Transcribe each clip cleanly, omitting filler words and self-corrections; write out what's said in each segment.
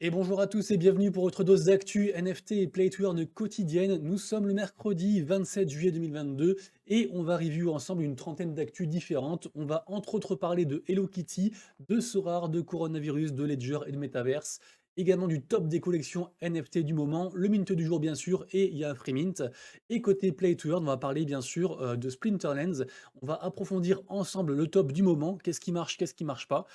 Et bonjour à tous et bienvenue pour votre dose d'actu NFT et Play to Earn quotidienne. Nous sommes le mercredi 27 juillet 2022 et on va review ensemble une trentaine d'actus différentes. On va entre autres parler de Hello Kitty, de Sorare, de Coronavirus, de Ledger et de Metaverse. Également du top des collections NFT du moment, le mint du jour bien sûr, et il y a un free mint. Et côté Play to Earn, on va parler bien sûr de Splinterlands. On va approfondir ensemble le top du moment, qu'est-ce qui marche pas.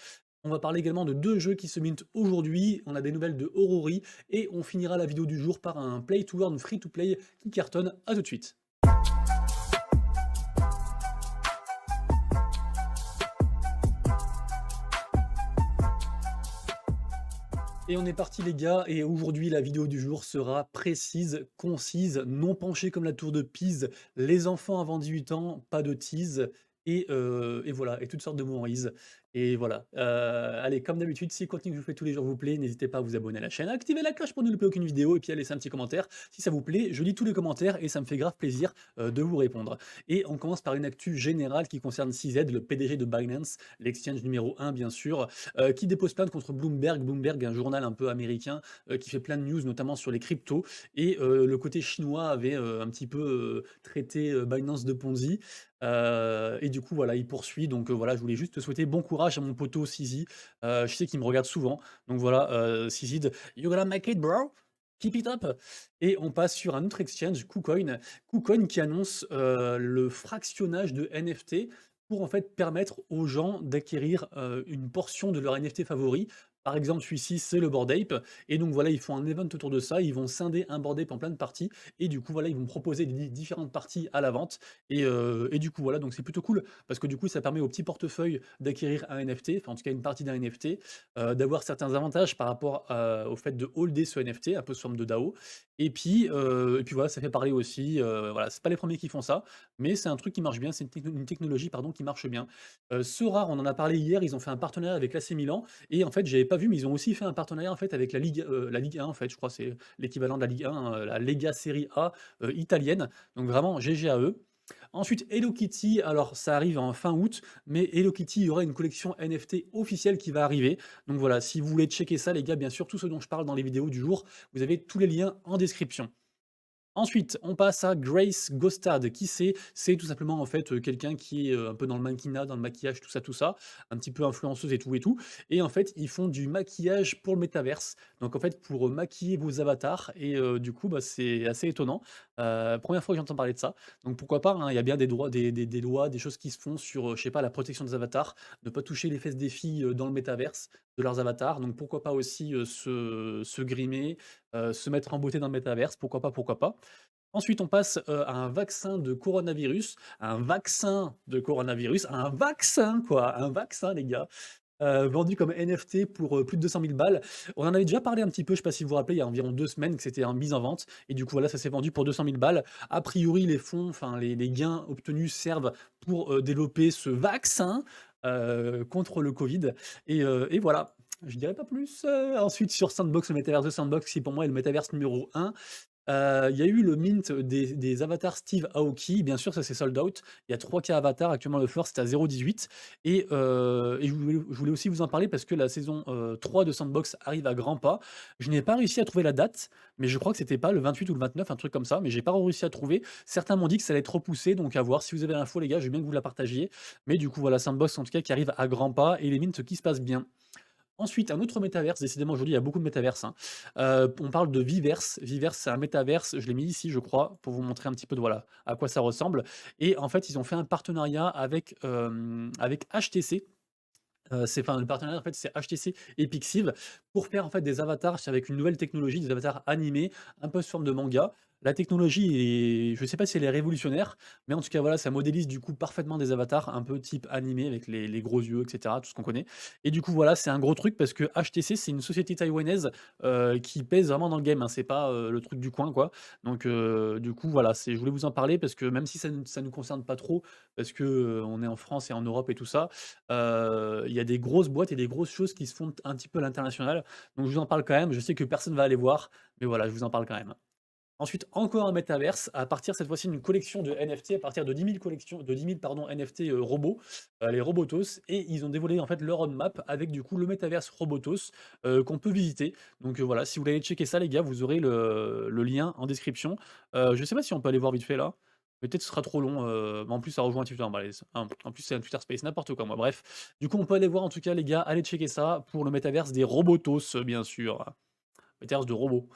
On va parler également de 2 jeux qui se mintent aujourd'hui. On a des nouvelles de Aurori et on finira la vidéo du jour par un play to earn free to play qui cartonne. À tout de suite. Et on est parti les gars, et aujourd'hui la vidéo du jour sera précise, concise, non penchée comme la tour de Pise, les enfants avant 18 ans, pas de tease, et voilà, et toutes sortes de mots. Et voilà, allez, comme d'habitude, si le contenu que je vous fais tous les jours vous plaît, n'hésitez pas à vous abonner à la chaîne, à activer la cloche pour ne louper aucune vidéo, et puis à laisser un petit commentaire. Si ça vous plaît, je lis tous les commentaires, et ça me fait grave plaisir de vous répondre. Et on commence par une actu générale qui concerne CZ, le PDG de Binance, l'exchange numéro 1 bien sûr, qui dépose plainte contre Bloomberg. Bloomberg, un journal un peu américain qui fait plein de news, notamment sur les cryptos. Et le côté chinois avait un petit peu traité Binance de Ponzi. Et du coup, voilà, il poursuit. Donc voilà, je voulais juste te souhaiter bon courage à mon poteau Sizi. Je sais qu'il me regarde souvent. Donc voilà, Sizi, you gonna make it, bro? Keep it up. Et on passe sur un autre exchange, KuCoin. KuCoin qui annonce le fractionnage de NFT pour en fait permettre aux gens d'acquérir une portion de leur NFT favori. Par exemple, celui-ci, c'est le Bored Ape. Et donc voilà, ils font un event autour de ça. Ils vont scinder un Bored Ape en plein de parties. Et du coup, voilà, ils vont proposer différentes parties à la vente. Et du coup, voilà, donc c'est plutôt cool parce que du coup, ça permet au petit portefeuille d'acquérir un NFT, enfin en tout cas une partie d'un NFT, d'avoir certains avantages par rapport au fait de holder ce NFT, un peu sous forme de DAO. Et puis voilà, ça fait parler aussi. Voilà, c'est pas les premiers qui font ça, mais c'est un truc qui marche bien, c'est une technologie pardon, qui marche bien. Sora, on en a parlé hier, ils ont fait un partenariat avec l'AC Milan, et en fait, j'avais pas vu, mais ils ont aussi fait un partenariat en fait avec la Ligue 1 en fait, je crois, c'est l'équivalent de la Ligue 1, la Lega Serie A italienne. Donc vraiment, GG à eux. Ensuite, Hello Kitty, alors ça arrive en fin août, mais Hello Kitty, il y aura une collection NFT officielle qui va arriver. Donc voilà, si vous voulez checker ça, les gars, bien sûr, tout ce dont je parle dans les vidéos du jour, vous avez tous les liens en description. Ensuite, on passe à Grace Gostad. Qui c'est? C'est tout simplement en fait quelqu'un qui est un peu dans le mannequinat, dans le maquillage, tout ça, un petit peu influenceuse et tout et tout. Et en fait, ils font du maquillage pour le métaverse. Donc en fait, pour maquiller vos avatars. Et du coup, bah, c'est assez étonnant. Première fois que j'entends parler de ça. Donc pourquoi pas, hein, il y a bien des droits, des lois, des choses qui se font sur, je sais pas, la protection des avatars, ne pas toucher les fesses des filles dans le métaverse de leurs avatars. Donc pourquoi pas aussi se grimer, se mettre en beauté dans le métaverse, pourquoi pas, pourquoi pas. Ensuite, on passe, à un vaccin de coronavirus, un vaccin quoi, un vaccin les gars, vendu comme NFT pour, plus de 200 000 balles. On en avait déjà parlé un petit peu, je sais pas si vous vous rappelez, il y a environ 2 semaines que c'était en mise en vente et du coup voilà, ça s'est vendu pour 200 000 balles. A priori, les fonds, enfin les gains obtenus servent pour, développer ce vaccin, contre le Covid et voilà. Je dirais pas plus, ensuite sur Sandbox, le métavers de Sandbox qui pour moi est le métaverse numéro 1. Il y a eu le mint des avatars Steve Aoki, bien sûr, ça c'est sold out. Il y a 3K avatars, actuellement le floor c'est à 0,18 et je voulais aussi vous en parler parce que la saison, 3 de Sandbox arrive à grands pas. Je n'ai pas réussi à trouver la date, mais je crois que c'était pas le 28 ou le 29, un truc comme ça, mais j'ai pas réussi à trouver. Certains m'ont dit que ça allait être repoussé, donc à voir. Si vous avez l'info les gars, je veux bien que vous la partagiez. Mais du coup voilà, Sandbox en tout cas qui arrive à grands pas et les mints qui se passent bien. Ensuite, un autre métaverse, décidément aujourd'hui il y a beaucoup de métaverses, hein. On parle de Viverse. Viverse, c'est un métaverse, je l'ai mis ici je crois, pour vous montrer un petit peu de voilà, à quoi ça ressemble et en fait, ils ont fait un partenariat avec HTC. C'est enfin, le partenariat en fait, c'est HTC et Pixiv pour faire en fait des avatars avec une nouvelle technologie, des avatars animés, un peu sous forme de manga. La technologie est je sais pas si elle est révolutionnaire, mais en tout cas voilà, ça modélise du coup parfaitement des avatars un peu type animé avec les gros yeux et cetera, tout ce qu'on connaît et du coup voilà, c'est un gros truc parce que HTC, c'est une société taïwanaise, qui pèse vraiment dans le game, hein. C'est pas, le truc du coin quoi. Donc du coup voilà, je voulais vous en parler parce que même si ça nous concerne pas trop, parce que, on est en France et en Europe et tout ça, il y a des grosses boîtes et des grosses choses qui se font un petit peu à l'international. Donc je vous en parle quand même, je sais que personne va aller voir, mais voilà, je vous en parle quand même. Ensuite, encore un métaverse, à partir cette fois-ci d'une collection de NFT, à partir de 10 000 collections de 10 000 pardon, NFT, robots, les Robotos et ils ont dévoilé en fait leur roadmap avec du coup le métaverse Robotos, qu'on peut visiter. Donc, voilà, si vous voulez aller checker ça les gars, vous aurez le lien en description. Je sais pas si on peut aller voir vite fait là? Peut-être ce sera trop long, mais en plus ça rejoint Twitter, bah, allez, en plus c'est un Twitter Space, n'importe quoi moi, bref. Du coup, on peut aller voir en tout cas les gars, allez checker ça pour le métaverse des Robotos, bien sûr. Métaverse de robots.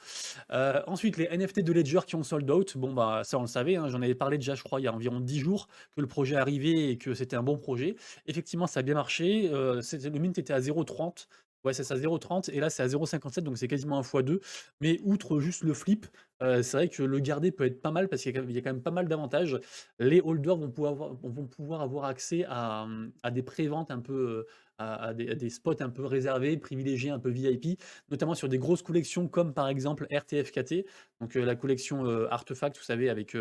Ensuite, les NFT de Ledger qui ont sold out, bon, bah, ça on le savait, hein, j'en avais parlé déjà, je crois, il y a environ 10 jours que le projet arrivait et que c'était un bon projet. Effectivement, ça a bien marché, le mint était à 0,30. Ouais, c'est ça, 0,30 et là, c'est à 0,57 donc c'est quasiment un fois 2. Mais outre juste le flip, c'est vrai que le garder peut être pas mal parce qu'il y a quand même pas mal d'avantages. Les holders vont pouvoir avoir accès à des préventes un peu, à des spots un peu réservés, privilégiés, un peu VIP, notamment sur des grosses collections comme par exemple RTFKT, donc la collection Artefact, vous savez, avec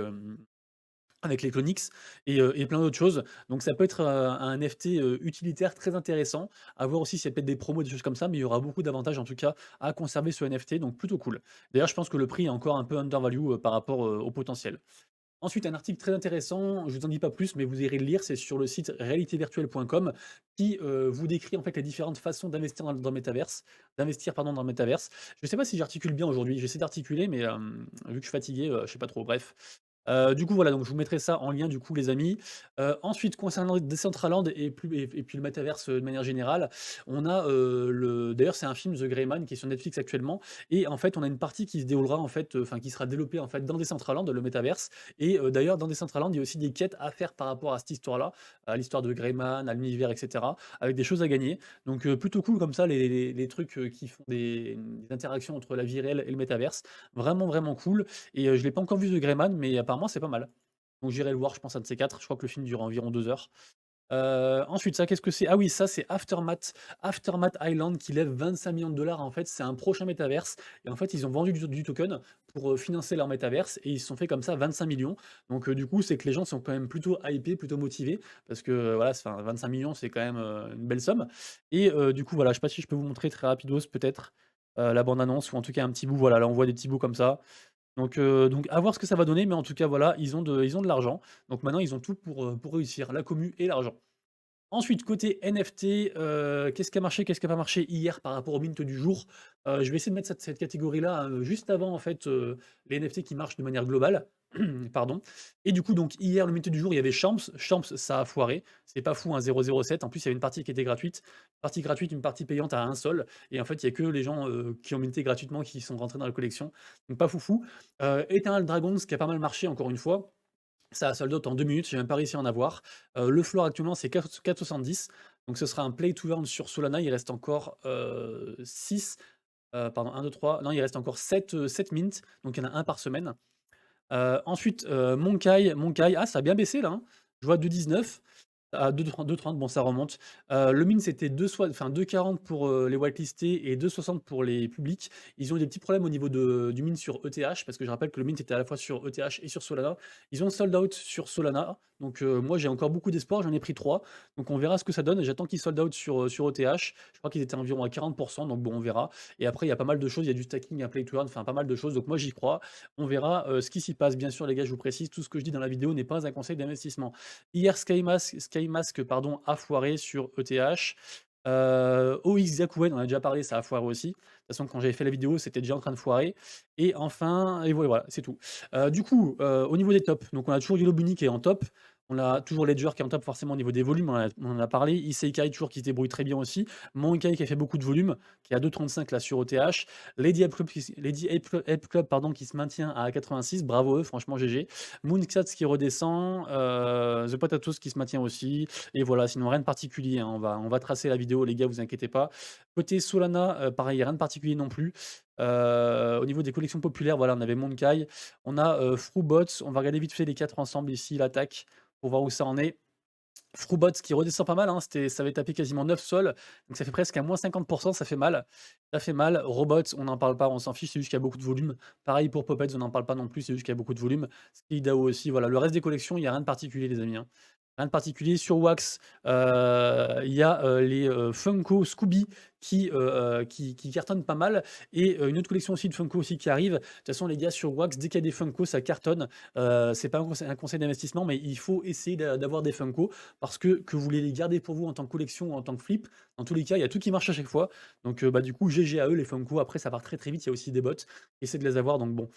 les Clonix et plein d'autres choses. Donc ça peut être un NFT utilitaire très intéressant. À voir aussi s'il y a peut-être des promos, des choses comme ça, mais il y aura beaucoup d'avantages en tout cas à conserver ce NFT, donc plutôt cool. D'ailleurs, je pense que le prix est encore un peu undervalue par rapport au potentiel. Ensuite, un article très intéressant, je vous en dis pas plus, mais vous irez le lire, c'est sur le site réalitévirtuelle.com qui vous décrit en fait les différentes façons d'investir dans le métaverse, d'investir pardon dans le métaverse. Je sais pas si j'articule bien aujourd'hui, j'essaie d'articuler, mais vu que je suis fatigué, je sais pas trop. Bref, du coup voilà, donc je vous mettrai ça en lien du coup les amis. Ensuite concernant Decentraland et puis le métaverse, de manière générale, on a, d'ailleurs c'est un film The Gray Man qui est sur Netflix actuellement et en fait on a une partie qui se déroulera en fait, enfin qui sera développée en fait dans Decentraland, le métaverse et d'ailleurs dans Decentraland, il y a aussi des quêtes à faire par rapport à cette histoire-là, à l'histoire de Greyman, à l'univers et cetera, avec des choses à gagner. Donc plutôt cool comme ça les trucs, qui font des interactions entre la vie réelle et le métaverse. Vraiment, vraiment cool et je l'ai pas encore vu The Greyman, mais apparemment c'est pas mal. Donc j'irai le voir, je pense, un de ces 4. Je crois que le film dure environ 2 heures. Ensuite, ça, qu'est-ce que c'est? Ah oui, ça, c'est Aftermath Island qui lève 25 millions de dollars. En fait, c'est un prochain métaverse. Et en fait, ils ont vendu du token pour financer leur métaverse et ils se sont fait comme ça 25 millions. Donc, du coup, c'est que les gens sont quand même plutôt hypés, plutôt motivés parce que voilà, 25 millions, c'est quand même une belle somme. Et du coup, voilà, je sais pas si je peux vous montrer très rapidos peut-être la bande-annonce ou en tout cas un petit bout. Voilà, là, on voit des petits bouts comme ça. Donc à voir ce que ça va donner, mais en tout cas, voilà, ils ont de l'argent. Donc maintenant, ils ont tout pour réussir, la commu et l'argent. Ensuite, côté NFT, qu'est-ce qui a marché, qu'est-ce qui a pas marché hier par rapport au mint du jour? Je vais essayer de mettre cette catégorie-là, juste avant en fait, les NFT qui marchent de manière globale. Pardon. Et du coup, donc hier, le mint du jour, il y avait Champs. Champs, ça a foiré. C'est pas fou, un 0,07. En plus, il y avait une partie qui était gratuite. Partie gratuite, une partie payante à un sol. Et en fait, il y a que les gens, qui ont minté gratuitement qui sont rentrés dans la collection. Donc pas foufou. Eternal Dragons qui a pas mal marché encore une fois. Ça a sold out en 2 minutes, j'ai même pas réussi à en avoir. Le floor actuellement c'est 4,70, donc ce sera un play to earn sur Solana. Il reste encore, 6, pardon 1, 2, 3, non il reste encore 7 mint, donc il y en a un par semaine. Ensuite, Monkai, ah ça a bien baissé là, hein. Je vois 2,19 à 2,30, bon ça remonte. Le min c'était 2,40 pour, les whitelistés et 2,60 pour les publics. Ils ont eu des petits problèmes au niveau du min sur ETH, parce que je rappelle que le min était à la fois sur ETH et sur Solana. Ils ont sold out sur Solana, donc moi j'ai encore beaucoup d'espoir, j'en ai pris 3. Donc on verra ce que ça donne. J'attends qu'ils sold out sur ETH. Je crois qu'ils étaient environ à 40, donc bon on verra. Et après il y a pas mal de choses, il y a du stacking, un play to earn, enfin pas mal de choses, donc moi j'y crois. On verra, ce qui s'y passe. Bien sûr les gars, je vous précise, tout ce que je dis dans la vidéo n'est pas un conseil d'investissement. Hier, SkyMask pardon, a foiré sur ETH. OX Yakuen, on en a déjà parlé, ça a foiré aussi. De toute façon, quand j'avais fait la vidéo, c'était déjà en train de foirer. Et enfin, et voilà, c'est tout. Du coup, au niveau des tops, donc on a toujours Yellow Bunny qui est en top. On a toujours Ledger qui est en top forcément au niveau des volumes, on en a parlé. Isekai toujours qui se débrouille très bien aussi. Monkai qui a fait beaucoup de volume, qui est à 2,35 là sur OTH. Lady Ape Club, pardon, qui se maintient à 86, bravo eux, franchement GG. Moonsats qui redescend, The Potatoes qui se maintient aussi. Et voilà, sinon rien de particulier, hein. On va tracer la vidéo, les gars, vous inquiétez pas. Côté Solana, pareil, rien de particulier non plus. Au niveau des collections populaires, voilà, on avait Monkai. On a Frubots. On va regarder vite fait les 4 ensemble ici, l'attaque, pour voir où ça en est. Frubots qui redescend pas mal, hein, ça avait tapé quasiment 9 sols, donc ça fait presque à moins 50%, ça fait mal. Ça fait mal. Robots, on n'en parle pas, on s'en fiche, c'est juste qu'il y a beaucoup de volume. Pareil pour Puppets, on n'en parle pas non plus, c'est juste qu'il y a beaucoup de volume. Skidao aussi, voilà. Le reste des collections, il n'y a rien de particulier, les amis, hein. Rien de particulier. Sur Wax, il y a, les, Funko Scooby qui cartonnent pas mal et une autre collection aussi de Funko aussi qui arrive. De toute façon les gars sur Wax, dès qu'il y a des Funko, ça cartonne. C'est pas un conseil d'investissement, mais il faut essayer d'avoir des Funko parce que vous voulez les garder pour vous en tant que collection ou en tant que flip. Dans tous les cas, il y a tout qui marche à chaque fois. Donc, bah, du coup, GG à eux les Funko. Après ça part très, très vite. Il y a aussi des bots. Essaie de les avoir donc bon.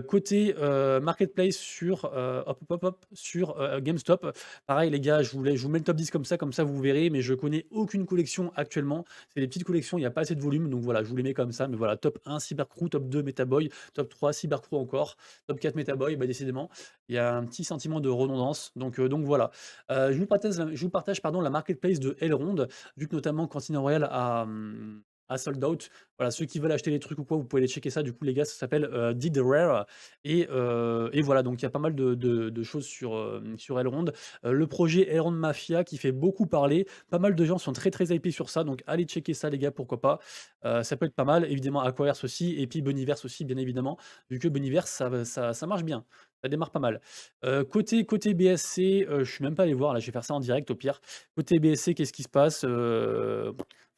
Côté, marketplace sur, hop, hop, hop, hop, sur, GameStop. Pareil les gars, je vous mets le top 10 comme ça vous verrez, mais je connais aucune collection actuellement. C'est des petites collections, il y a pas assez de volume, donc voilà, je vous les mets comme ça, mais voilà, top 1 Cybercrew, top 2 Metaboy, top 3 Cybercrew encore, top 4 Metaboy, bah, décidément, il y a un petit sentiment de redondance, donc voilà. Je vous partage pardon la marketplace de Elrond, vu que notamment Casino Royale a sold out. Voilà, ceux qui veulent acheter des trucs ou quoi, vous pouvez aller checker ça. Du coup, les gars, ça s'appelle Did Rare. Et voilà, donc il y a pas mal de choses sur Elrond. Le projet Elrond Mafia qui fait beaucoup parler. Pas mal de gens sont très très hypés sur ça. Donc allez checker ça, les gars, pourquoi pas. Ça peut être pas mal. Évidemment, Aquaverse aussi. Et puis Boniverse aussi, bien évidemment. Vu que Boniverse, ça marche bien. Ça démarre pas mal. Côté BSC, je suis même pas allé voir, là, je vais faire ça en direct au pire. Côté BSC, qu'est-ce qui se passe?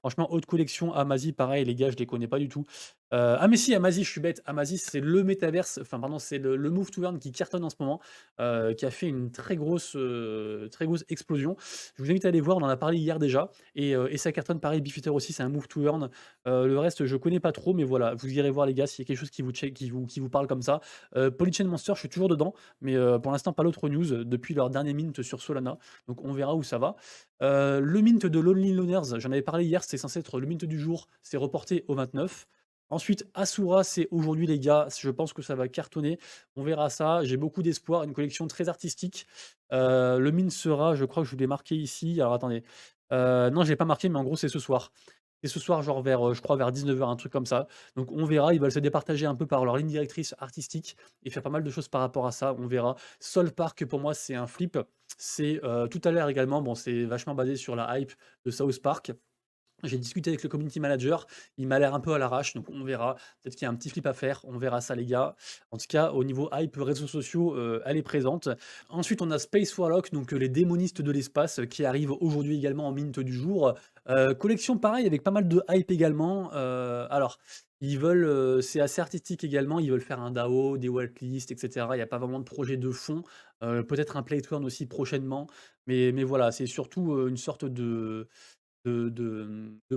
Franchement, haute collection, Amazi, pareil, les gars, je les connais pas du tout. Ah mais si, Amazi, je suis bête. Amazi, c'est le métaverse, enfin pardon, c'est le move to earn qui cartonne en ce moment, qui a fait une très grosse explosion. Je vous invite à aller voir, on en a parlé hier déjà et ça cartonne pareil, Beefeater aussi, c'est un move to earn. Le reste, je connais pas trop, mais voilà, vous irez voir les gars s'il y a quelque chose qui vous parle comme ça. Polychain Monster, je suis toujours dedans, mais pour l'instant, pas l'autre news, depuis leur dernier mint sur Solana, donc on verra où ça va. Le mint de Lonely Loners, j'en avais parlé hier, c'était censé être le mint du jour, c'est reporté au 29. Ensuite, Asura, c'est aujourd'hui les gars, je pense que ça va cartonner. On verra ça, j'ai beaucoup d'espoir, une collection très artistique. Le mint sera, je crois que je vous l'ai marqué ici. Alors attendez. Non, je l'ai pas marqué, mais en gros, c'est ce soir. C'est ce soir, genre vers, je crois vers 19 h, un truc comme ça. Donc on verra, ils veulent se départager un peu par leur ligne directrice artistique et faire pas mal de choses par rapport à ça, on verra. Soul Park, pour moi, c'est un flip. C'est tout à l'heure également, bon, c'est vachement basé sur la hype de South Park. J'ai discuté avec le community manager, il m'a l'air un peu à l'arrache, donc on verra. Peut-être qu'il y a un petit flip à faire, on verra ça les gars. En tout cas, au niveau hype, réseaux sociaux, elle est présente. Ensuite, on a Space Warlock, donc les démonistes de l'espace, qui arrivent aujourd'hui également en mint du jour. Collection pareil, avec pas mal de hype également. Alors, ils veulent, c'est assez artistique également, ils veulent faire un DAO, des whitelists, etc. Il n'y a pas vraiment de projet de fond. Peut-être un play to earn aussi prochainement. Mais voilà, c'est surtout une sorte de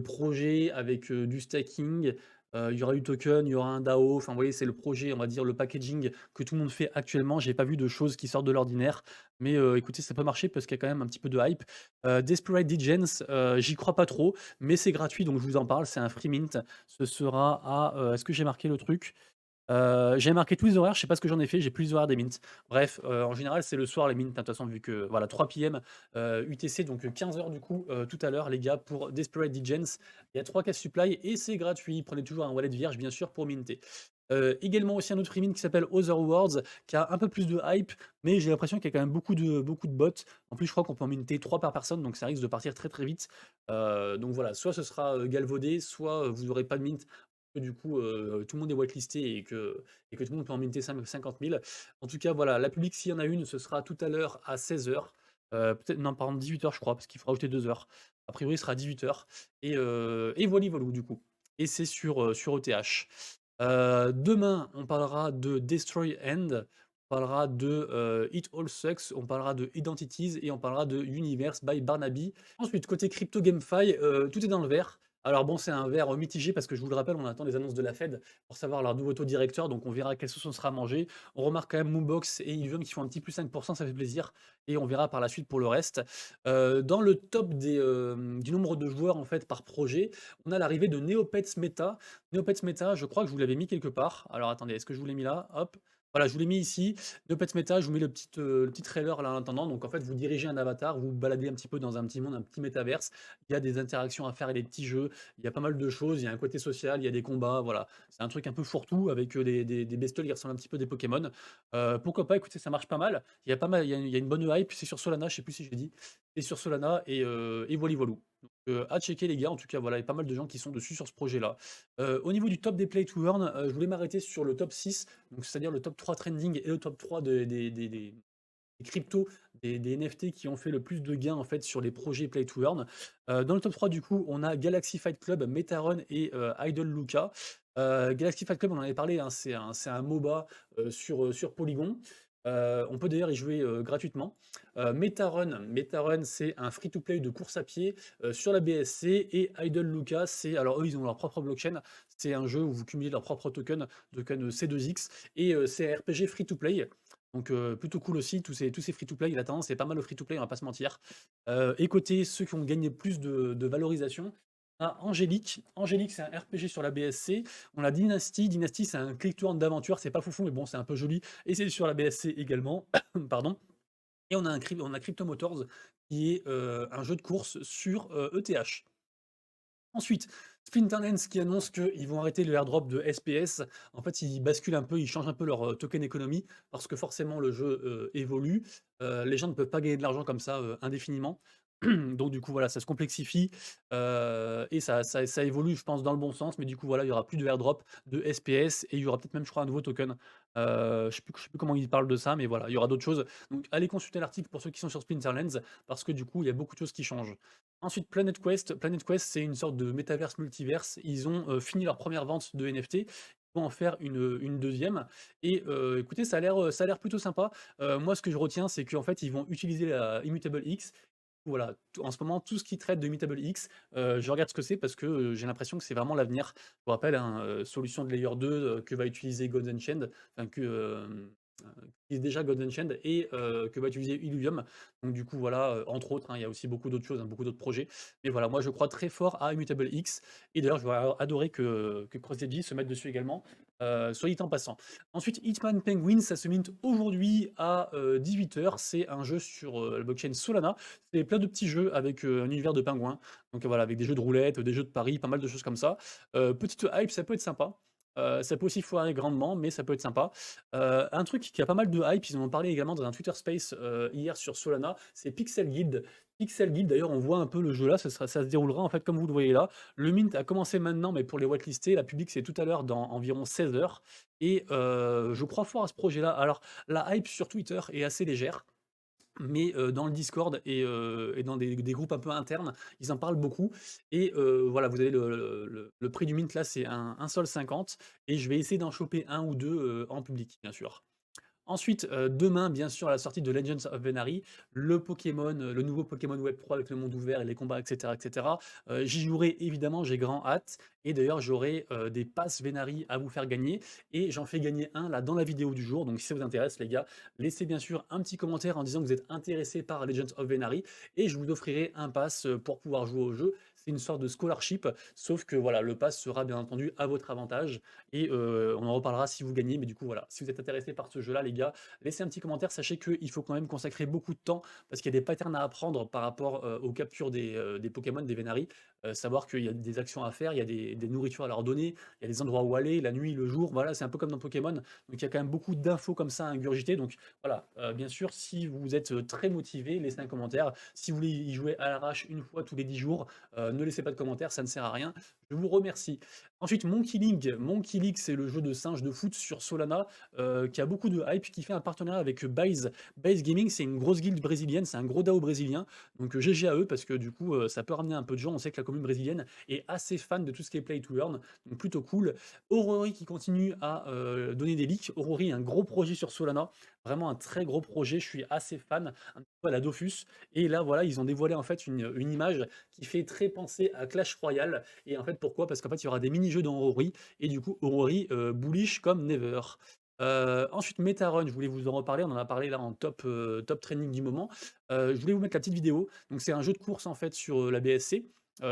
projet avec, du stacking, il y aura du token, il y aura un DAO, enfin vous voyez, c'est le projet, on va dire le packaging que tout le monde fait actuellement. J'ai pas vu de choses qui sortent de l'ordinaire, mais écoutez, ça peut marcher parce qu'il y a quand même un petit peu de hype. Desperate Degens, j'y crois pas trop, mais c'est gratuit donc je vous en parle, c'est un free mint. Ce sera à, est-ce que j'ai marqué le truc? J'ai marqué tous les horaires, je sais pas ce que j'en ai fait, j'ai plus les horaires des mints. Bref, en général, c'est le soir les mints, hein, de toute façon, vu que voilà, 3 PM UTC, donc 15 h du coup, tout à l'heure, les gars, pour Desperate Degens. Il y a 3 cash supply et c'est gratuit. Prenez toujours un wallet vierge, bien sûr, pour minter. Également aussi un autre free mint qui s'appelle Other Worlds, qui a un peu plus de hype, mais j'ai l'impression qu'il y a quand même beaucoup de bots. En plus, je crois qu'on peut en minter 3 par personne, donc ça risque de partir très très vite. Donc voilà, soit ce sera galvaudé, soit vous n'aurez pas de mint que du coup, tout le monde est whitelisté et que tout le monde peut en minter 50 000. En tout cas, voilà, la public, s'il y en a une, ce sera tout à l'heure à 16 h. Peut-être, non, par exemple 18 h, je crois, parce qu'il faut rajouter 2 heures. A priori, ce sera 18 h. Et voilà, du coup. Et c'est sur ETH. Demain, on parlera de Destroy End, on parlera de It All Sucks, on parlera de Identities et on parlera de Universe by Barnaby. Ensuite, côté crypto GameFi, tout est dans le vert. Alors bon, c'est un vert mitigé parce que je vous le rappelle, on attend les annonces de la Fed pour savoir leur nouveau taux directeur, donc on verra quelle sauce on sera mangé. On remarque quand même Moonbox et Illuvium qui font un petit plus 5%, ça fait plaisir, et on verra par la suite pour le reste. Dans le top du nombre de joueurs en fait par projet, on a l'arrivée de Neopets Meta. Neopets Meta, je crois que je vous l'avais mis quelque part. Alors attendez, est-ce que je vous l'ai mis là? Hop. Voilà, je vous l'ai mis ici. Neopets Meta, je vous mets le petit trailer là en attendant. Donc en fait, vous dirigez un avatar, vous vous baladez un petit peu dans un petit monde, un petit métaverse. Il y a des interactions à faire et des petits jeux. Il y a pas mal de choses. Il y a un côté social, il y a des combats. Voilà. C'est un truc un peu fourre-tout avec des bestioles qui ressemblent un petit peu des Pokémon. Pourquoi pas? Écoutez, ça marche pas mal. Il y a pas mal, il y a une bonne hype. C'est sur Solana, je sais plus si j'ai dit. C'est sur Solana et voilà. À checker les gars, en tout cas voilà, il y a pas mal de gens qui sont dessus sur ce projet-là. Au niveau du top des play to earn, je voulais m'arrêter sur le top 6, donc c'est-à-dire le top 3 trending et le top 3 des des cryptos, des NFT qui ont fait le plus de gains en fait sur les projets Play to Earn. Dans le top 3 du coup, on a Galaxy Fight Club, Metarun et Idle Luca. Galaxy Fight Club, on en avait parlé, hein, c'est un MOBA sur Polygon. On peut d'ailleurs y jouer gratuitement. Metarun, c'est un free-to-play de course à pied sur la BSC. Et Idle Luca, alors eux, ils ont leur propre blockchain. C'est un jeu où vous cumulez leurs propres tokens C2X. Et c'est un RPG free-to-play. Donc plutôt cool aussi, tous ces free-to-play, la tendance c'est pas mal au free-to-play, on va pas se mentir. Et côté ceux qui ont gagné plus de valorisation, on a Angélique. Angélique, c'est un RPG sur la BSC. On a Dynasty. Dynasty, c'est un click-to-earn d'aventure. C'est pas foufou, mais bon, c'est un peu joli. Et c'est sur la BSC également. Pardon. Et on a Crypto Motors, qui est un jeu de course sur ETH. Ensuite, Splinterlands qui annonce qu'ils vont arrêter le airdrop de SPS. En fait, ils basculent un peu, ils changent un peu leur token économie parce que forcément le jeu évolue. Les gens ne peuvent pas gagner de l'argent comme ça indéfiniment. Donc du coup, voilà, ça se complexifie et ça évolue, je pense, dans le bon sens. Mais du coup, voilà, il y aura plus de airdrop de SPS et il y aura peut-être même, je crois, un nouveau token. Je sais plus comment ils parlent de ça, mais voilà, il y aura d'autres choses. Donc allez consulter l'article pour ceux qui sont sur Splinterlands parce que du coup, il y a beaucoup de choses qui changent. Ensuite, Planet Quest. Planet Quest, c'est une sorte de métaverse multiverse. Ils ont fini leur première vente de NFT. Ils vont en faire une deuxième. Et écoutez, ça a l'air plutôt sympa. Moi, ce que je retiens, c'est qu'en fait, ils vont utiliser la Immutable X. Voilà, en ce moment, tout ce qui traite de Immutable X, je regarde ce que c'est parce que j'ai l'impression que c'est vraiment l'avenir. Je vous rappelle, hein, solution de Layer 2 que va utiliser Golden Chain, enfin qui est déjà Golden Chain et que va utiliser Illuvium. Donc du coup, voilà, entre autres, hein, il y a aussi beaucoup d'autres choses, hein, beaucoup d'autres projets. Mais voilà, moi je crois très fort à Immutable X. Et d'ailleurs, j'aurais adoré que CrossDG se mette dessus également, soit dit en passant. Ensuite, Hitman Penguin, ça se mint aujourd'hui à 18h. C'est un jeu sur la blockchain Solana. C'est plein de petits jeux avec un univers de pingouins. Donc voilà, avec des jeux de roulette, des jeux de paris, pas mal de choses comme ça. Petite hype, ça peut être sympa. Ça peut aussi foirer grandement, mais ça peut être sympa. Un truc qui a pas mal de hype, ils en ont parlé également dans un Twitter Space hier sur Solana, c'est Pixel Guild. Pixel Guild, d'ailleurs, on voit un peu le jeu là, ça se déroulera en fait comme vous le voyez là. Le mint a commencé maintenant, mais pour les whitelistés, la public c'est tout à l'heure dans environ 16 heures. Et je crois fort à ce projet-là. Alors, la hype sur Twitter est assez légère. Mais dans le Discord et dans des groupes un peu internes, ils en parlent beaucoup. Et voilà, vous avez le prix du mint là, c'est un Sol 50. Et je vais essayer d'en choper un ou deux en public, bien sûr. Ensuite, demain, bien sûr, à la sortie de Legends of Venari, le nouveau Pokémon Web 3 avec le monde ouvert et les combats, et cetera, et cetera. J'y jouerai évidemment, j'ai grand hâte. Et d'ailleurs, j'aurai des passes Venari à vous faire gagner. Et j'en fais gagner un là dans la vidéo du jour. Donc si ça vous intéresse, les gars, laissez bien sûr un petit commentaire en disant que vous êtes intéressé par Legends of Venari. Et je vous offrirai un pass pour pouvoir jouer au jeu. C'est une sorte de scholarship, sauf que voilà, le pass sera bien entendu à votre avantage. Et on en reparlera si vous gagnez. Mais du coup, voilà, si vous êtes intéressé par ce jeu-là, les gars, laissez un petit commentaire. Sachez qu'il faut quand même consacrer beaucoup de temps parce qu'il y a des patterns à apprendre par rapport aux captures des Pokémon, des Venari. Savoir qu'il y a des actions à faire, il y a des nourritures à leur donner, il y a des endroits où aller, la nuit, le jour. Voilà, c'est un peu comme dans Pokémon. Donc il y a quand même beaucoup d'infos comme ça à ingurgiter. Donc voilà, bien sûr, si vous êtes très motivé, laissez un commentaire. Si vous voulez y jouer à l'arrache une fois tous les 10 jours, ne laissez pas de commentaire, ça ne sert à rien. Je vous remercie. Ensuite, Monkey League. Monkey League, c'est le jeu de singe de foot sur Solana qui a beaucoup de hype, qui fait un partenariat avec Base. Base Gaming, c'est une grosse guilde brésilienne, c'est un gros DAO brésilien. Donc GG à eux parce que du coup, ça peut ramener un peu de gens. On sait que la commune brésilienne est assez fan de tout ce qui est play to earn, donc plutôt cool. Aurori qui continue à donner des leaks. Aurori, un gros projet sur Solana, vraiment un très gros projet. Je suis assez fan, un peu à la Dofus. Et là, voilà, ils ont dévoilé en fait une image qui fait très penser à Clash Royale. Et en fait, pourquoi? Parce qu'en fait, il y aura des mini-jeux dans Aurori, et du coup, Aurori bullish comme never. Ensuite, Metarun, je voulais vous en reparler, on en a parlé là en top trending du moment. Je voulais vous mettre la petite vidéo. Donc, c'est un jeu de course en fait sur la BSC.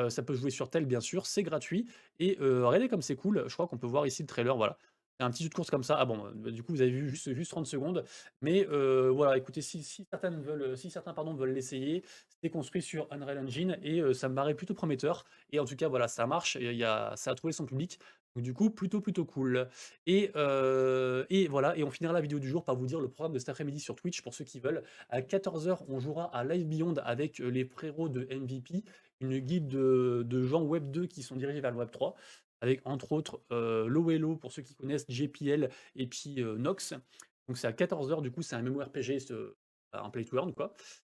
Ça peut jouer sur tel, bien sûr, c'est gratuit. Et regardez comme c'est cool. Je crois qu'on peut voir ici le trailer. Voilà. C'est un petit jeu de course comme ça. Ah bon, bah, du coup, vous avez vu juste 30 secondes. Mais voilà, écoutez, si certains pardon, veulent l'essayer, c'est construit sur Unreal Engine et ça me paraît plutôt prometteur. Et en tout cas, voilà, ça marche. Et ça a trouvé son public. Donc, du coup, plutôt cool. Et voilà, et on finira la vidéo du jour par vous dire le programme de cet après-midi sur Twitch pour ceux qui veulent. À 14h, on jouera à Live Beyond avec les frérots de MVP, une guilde de gens Web 2 qui sont dirigés vers le Web 3, avec entre autres Lowello pour ceux qui connaissent, JPL et puis Nox. Donc c'est à 14h, du coup c'est un MMORPG, un play to earn quoi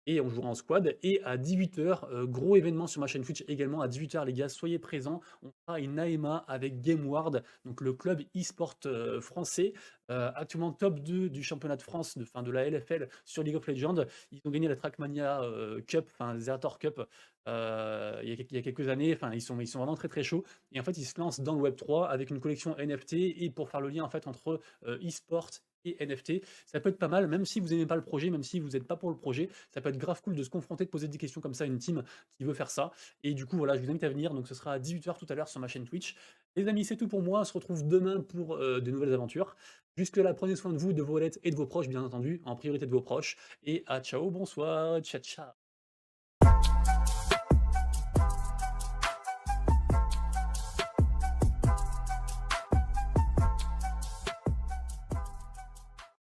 et on jouera en squad et à 18h, gros événement sur ma chaîne Twitch également à 18h les gars, soyez présents. On fera une AMA avec GameWard, donc le club e-sport, français, actuellement top 2 du championnat de France, de la LFL sur League of Legends. Ils ont gagné la Trackmania, Cup, enfin Zerator Cup, il y a quelques années, enfin ils sont vraiment très, très chauds et en fait, ils se lancent dans le web 3 avec une collection NFT et pour faire le lien en fait entre, e-sport et NFT. Ça peut être pas mal, même si vous aimez pas le projet, même si vous êtes pas pour le projet, ça peut être grave cool de se confronter, de poser des questions comme ça à une team qui veut faire ça. Et du coup, voilà, je vous invite à venir. Donc, ce sera à 18h tout à l'heure sur ma chaîne Twitch. Les amis, c'est tout pour moi. On se retrouve demain pour de nouvelles aventures. Jusque-là, prenez soin de vous, de vos wallets et de vos proches, bien entendu, en priorité de vos proches. Et à ciao, bonsoir, ciao, ciao.